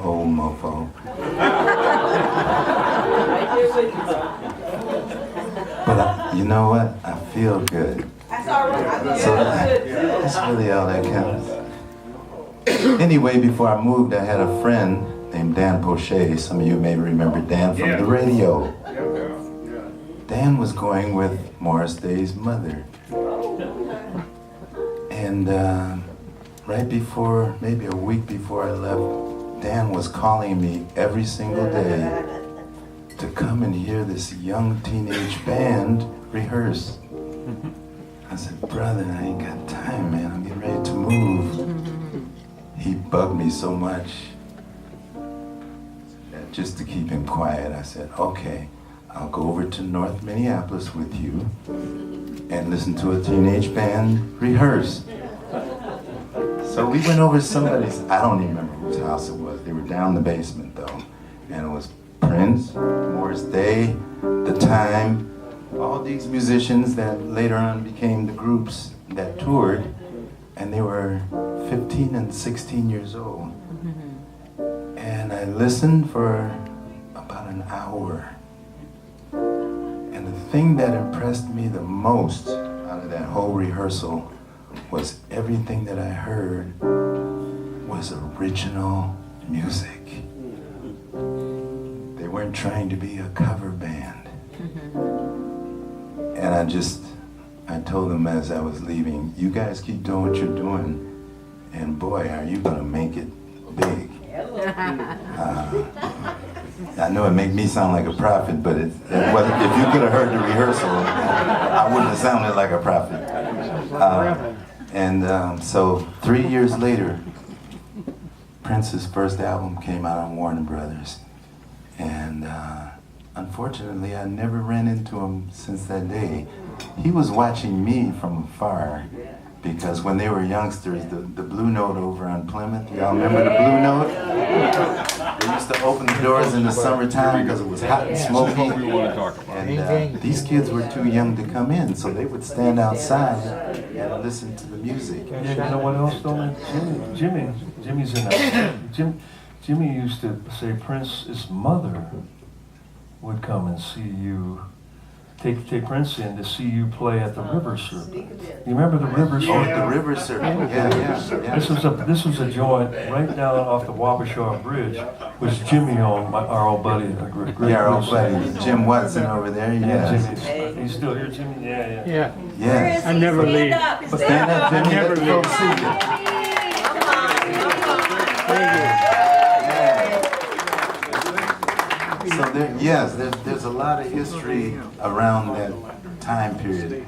old mofo. But you know what? I feel good. That's all right. So that's really all that counts. Anyway, before I moved, I had a friend named Dan Poche. Some of you may remember Dan from the radio. Dan was going with Morris Day's mother. And right before, maybe a week before I left, Dan was calling me every single day to come and hear this young teenage band rehearse. I said, brother, I ain't got time, man. I'm getting ready to move. He bugged me so much that just to keep him quiet, I said, okay, I'll go over to North Minneapolis with you and listen to a teenage band rehearse. So we went over to somebody's, I don't even remember whose house it was. They were down in the basement though. And it was Prince, Morris Day, The Time, all these musicians that later on became the groups that toured, and they were 15 and 16 years old. And I listened for about an hour. And the thing that impressed me the most out of that whole rehearsal was everything that I heard was original music. They weren't trying to be a cover band. And I told them as I was leaving, you guys keep doing what you're doing, and boy, are you gonna make it big. I know it made me sound like a prophet, but it wasn't. If you could have heard the rehearsal, I wouldn't have sounded like a prophet. So 3 years later, Prince's first album came out on Warner Brothers. And unfortunately, I never ran into him since that day. He was watching me from afar because when they were youngsters, the Blue Note over on Plymouth, y'all remember the Blue Note? They used to open the doors in the summertime because it was hot and smoky. And these kids were too young to come in, so they would stand outside and listen to the music. Yeah, you know what else though, man? Jimmy's in that. Jimmy used to say Prince's mother would come and see you, take Prince in to see you play at the River Serpent. You remember the River Serpent? Oh, the River Serpent, yeah. This was a joint right down off the Wabasha Bridge, which Jimmy owned, our old buddy, a great our old buddy, Jim Watson over there, yeah. He's still here, Jimmy? Yeah. Yes. I never leave. Stand up, Jimmy. Never leave. Thank you. So there's a lot of history around that time period.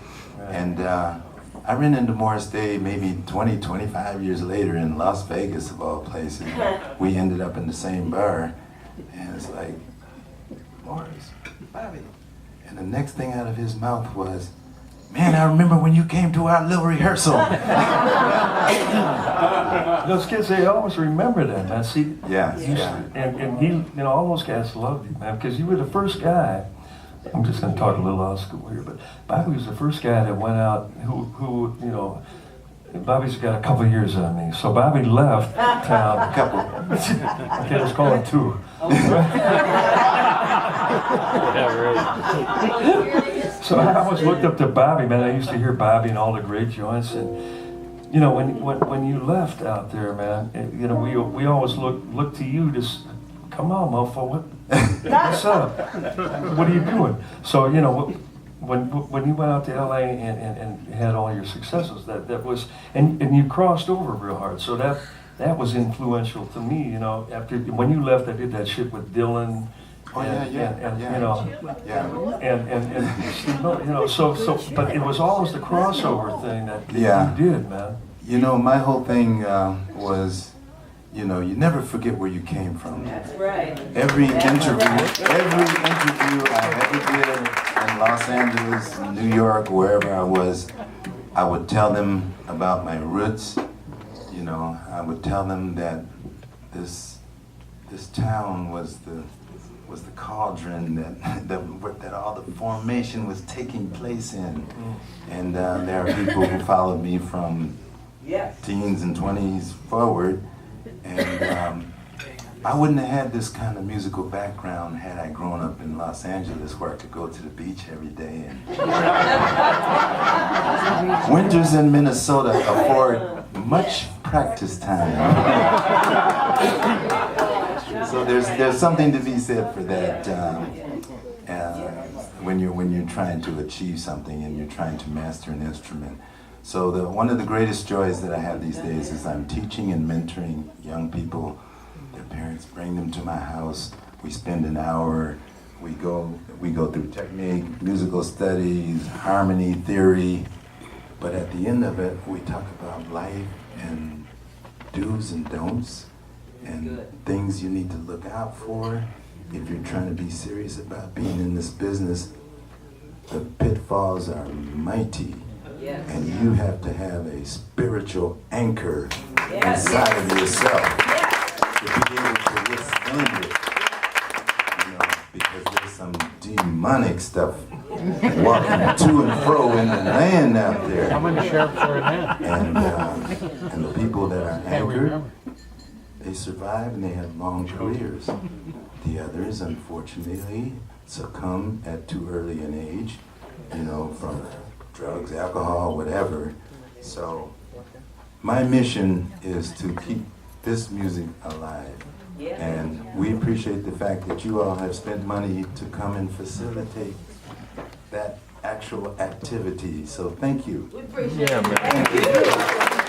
And I ran into Morris Day maybe 20, 25 years later in Las Vegas, of all places. We ended up in the same bar. And it's like, Morris, Bobby. And the next thing out of his mouth was, man, I remember when you came to our little rehearsal. Those kids, they always remember that, man. See, Yeah. And he, all those guys loved you, man, because you were the first guy. I'm just going to talk a little out of school here, but Bobby was the first guy that went out who Bobby's got a couple of years on me. So Bobby left town. A couple. Okay, let's call it 2. So I always looked up to Bobby, man. I used to hear Bobby and all the great joints, and when you left out there, man, we always look to you to come on, mofo, what's up? What are you doing? So when you went out to LA and had all your successes, that was and you crossed over real hard. So that was influential to me. After when you left, I did that shit with Dylan. Oh, But it was always the crossover thing that you did, man. My whole thing was, you never forget where you came from. That's right. Every interview I ever did in Los Angeles, New York, wherever I was, I would tell them about my roots. I would tell them that this town was the cauldron that all the formation was taking place in. And there are people who followed me from teens and 20s forward. And I wouldn't have had this kind of musical background had I grown up in Los Angeles, where I could go to the beach every day. And winters in Minnesota afford much practice time. So there's something to be said for that. When you're trying to achieve something and you're trying to master an instrument. So one of the greatest joys that I have these days is I'm teaching and mentoring young people. Their parents bring them to my house. We spend an hour. We go through technique, musical studies, harmony theory. But at the end of it, we talk about life and do's and don'ts and things you need to look out for if you're trying to be serious about being in this business. The pitfalls are mighty, and you have to have a spiritual anchor inside of yourself to be able to withstand it. You know, because there's some demonic stuff walking to and fro in the land out there. How many sheriffs are in that? And the people that are anchored, they survive and they have long careers. The others, unfortunately, succumb at too early an age, you know, from drugs, alcohol, whatever. So my mission is to keep this music alive. And we appreciate the fact that you all have spent money to come and facilitate that actual activity. So thank you. We appreciate Yeah, it. man. Thank you.